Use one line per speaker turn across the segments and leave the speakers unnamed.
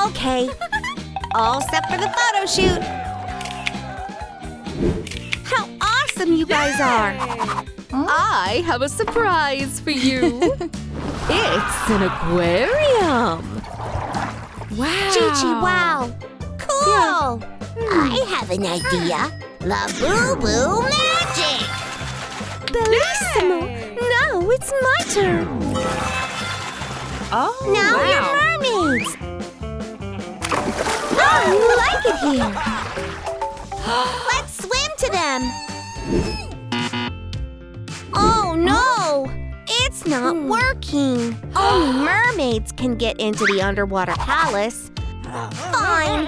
Okay, all set for the photo shoot. How awesome you guys are! I have a surprise for you. It's an aquarium. Wow. Chi-Chi, wow. Cool.
I have an idea. Labubu magic!
Bellissimo. Now it's my turn.
Oh,
Now
wow.
you're mermaids. Oh, I like it here. Let's swim to them. Oh no! It's not working. Only mermaids can get into the underwater palace. Fine.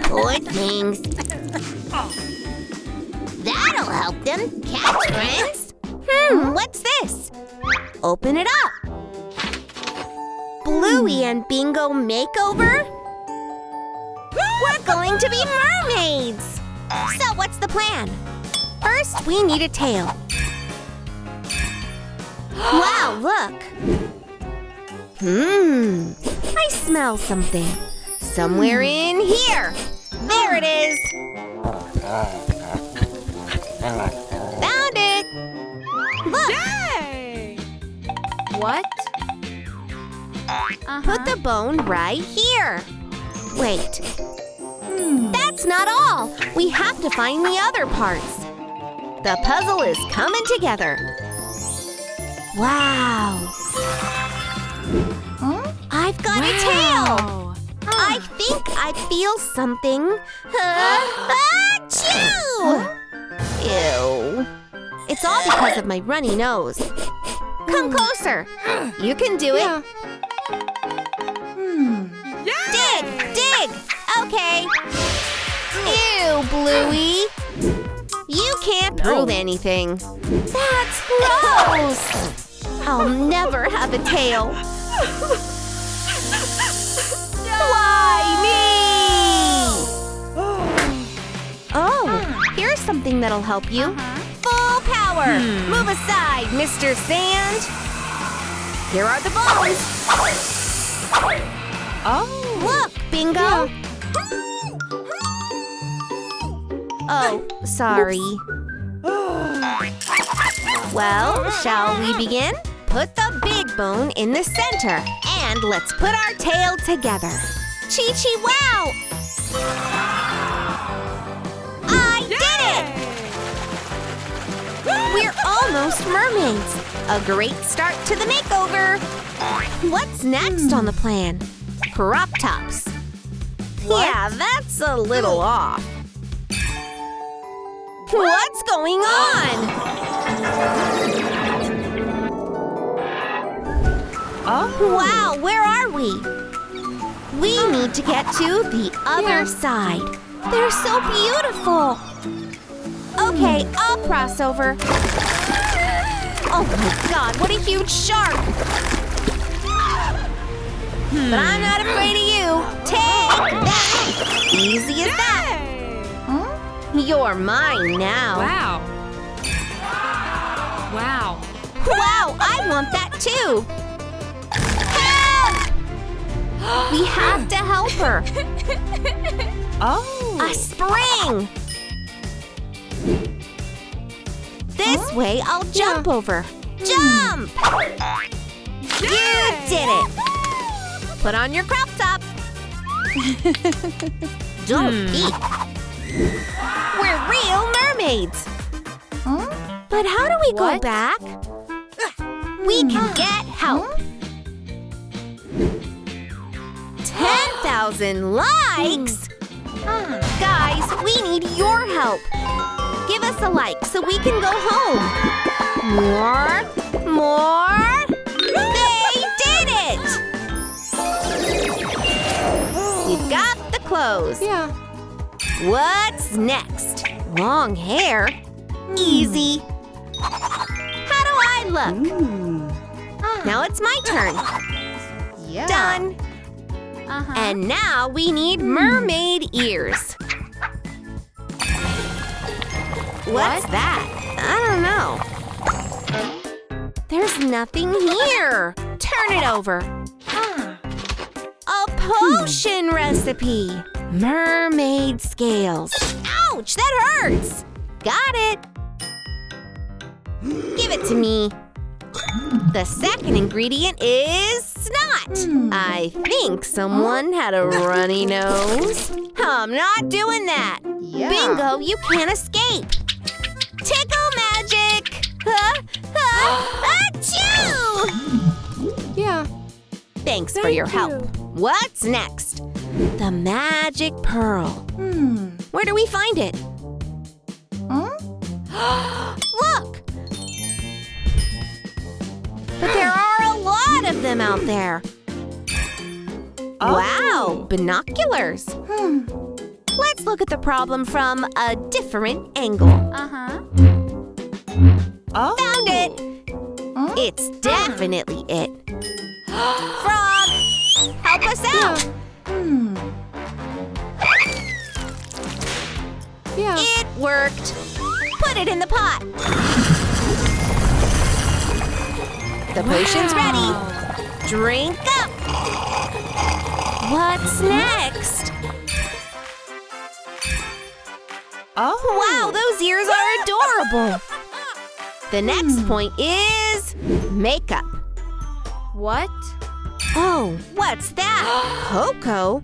Poor things. That'll help them catch friends.
What's this? Open it up. Bluey and Bingo makeover? We're going to be mermaids! So what's the plan? First, we need a tail. Wow, look! I smell something. Somewhere in here! There it is! Found it! Look!
Yay! What?
Put the bone right here. Wait. That's not all. We have to find the other parts. The puzzle is coming together. Wow. I've got a tail. I think I feel something. Achoo! Ew. It's all because of my runny nose. Come closer. You can do it. Dig! Dig! Okay. Ew, Bluey. You can't prove anything. That's gross. I'll never have a tail. Why me? Oh, here's something that'll help you. Full power. Move aside, Mr. Sand. Here are the bones.
Oh.
Look, Bingo. Oh, sorry. Well, shall we begin? Put the big bone in the center. And let's put our tail together. Chi-Chi, wow! I did it! We're almost mermaids. A great start to the makeover. What's next on the plan? Crop tops. Yeah, that's a little off. What's going on?
Oh.
Wow, where are we? We need to get to the other side. They're so beautiful. Okay, I'll cross over. Oh my God, what a huge shark! But I'm not afraid of you. Take that! Easy as that. You're mine now.
Wow. Wow.
Wow, I want that too. Help! We have to help her.
Oh.
A spring! This way, I'll jump over. Jump! You did it! Put on your crop top. Don't peek. We're real mermaids. But how do we go back? We can get help. 10,000 likes? Guys, we need your help. Give us a like so we can go home. More. They did it! We've got the clothes.
Yeah.
What's next? Long hair? Easy. How do I look? Now it's my turn.
Yeah.
Done. And now we need mermaid ears. What's that? I don't know. There's nothing here. Turn it over. potion recipe. Mermaid scales. Ouch, that hurts. Got it. Give it to me. The second ingredient is snot. I think someone had a runny nose. I'm not doing that.
Yeah.
Bingo, you can't escape. Tickle magic. Achoo!
Yeah.
Thanks for your help. What's next? The magic pearl. Where do we find it? Look! But there are a lot of them out there. Wow, binoculars. Let's look at the problem from a different angle. Found it! It's definitely it. Frog! Help us out!
Yeah.
It worked. Put it in the pot. The potion's ready. Drink up. What's next? Wow, those ears are adorable. The next point is makeup.
What?
Oh, what's that? Coco?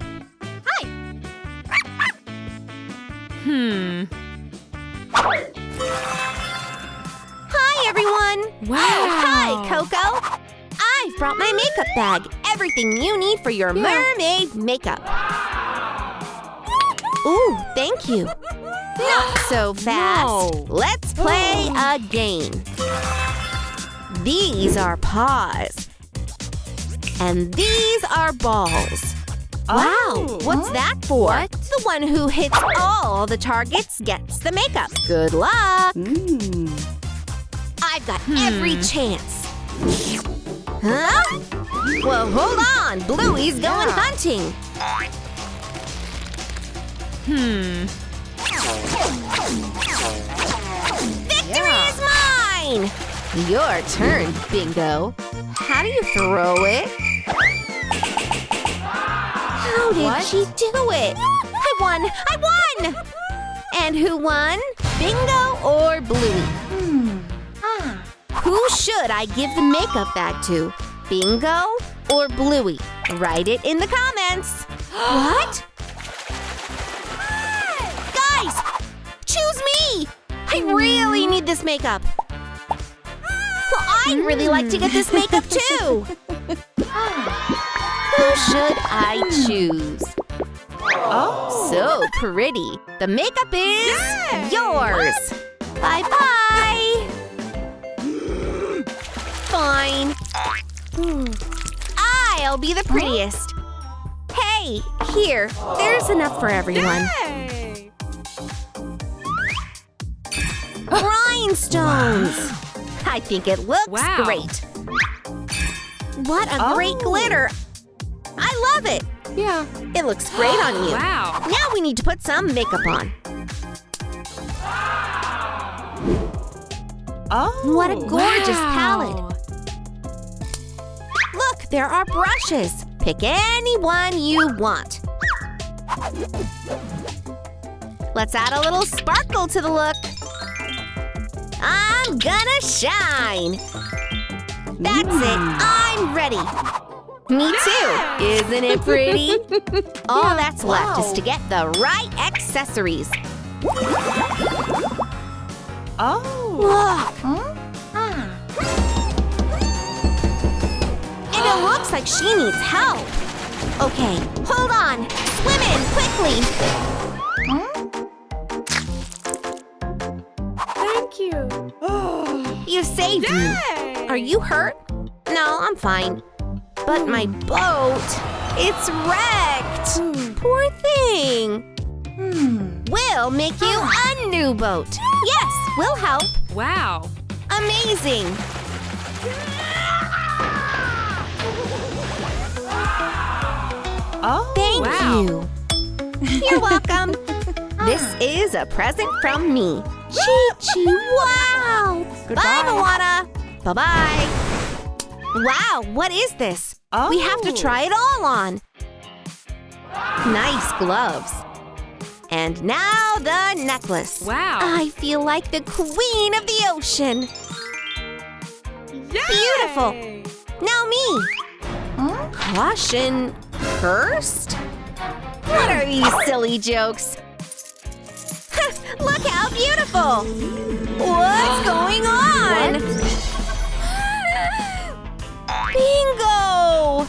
Hi, everyone.
Wow.
Hi, Coco. I've brought my makeup bag. Everything you need for your mermaid makeup. Ooh, thank you. Not so fast.
No.
Let's play a game. These are paws. And these are balls. Wow, what's that for?
What?
The one who hits all the targets gets the makeup. Good luck. I've got every chance. Huh? Well, hold on. Bluey's going hunting. Victory is mine! Your turn, Bingo. How do you throw it? How did she do it? I won! And who won? Bingo or Bluey? Who should I give the makeup bag to? Bingo or Bluey? Write it in the comments. What? Guys, choose me! I really need this makeup. Well, I'd really like to get this makeup too. Who should I choose? Oh, so pretty. The makeup is yours. Bye-bye. Fine. I'll be the prettiest. Hey, here. There's enough for everyone.
Yay!
Rhinestones. I think it looks great. What a great glitter. I love it.
Yeah.
It looks great on you.
Wow.
Now we need to put some makeup on. What a gorgeous palette. Look, there are brushes. Pick any one you want. Let's add a little sparkle to the look. I'm gonna shine. That's it. I'm ready. Me too. Isn't it pretty? All that's left is to get the right accessories. Look. And it looks like she needs help. Okay, hold on. Swim in quickly.
Thank you.
You saved me. Are you hurt? No, I'm fine. But my boat, it's wrecked. Poor thing. We'll make you a new boat. Yes, we'll help.
Wow.
Amazing. Thank you. You're welcome. This is a present from me. Chi-Chi, wow. Bye, Moana. Bye-bye. Wow, what is this? We have to try it all on. Nice gloves. And now the necklace.
Wow.
I feel like the queen of the ocean.
Yay!
Beautiful. Now me. Caution, cursed? What are these silly jokes? Look how beautiful! What's going on? Bingo!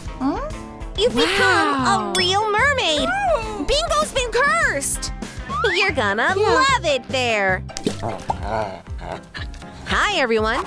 You've become a real mermaid! Bingo's been cursed! You're gonna love it there! Hi, everyone!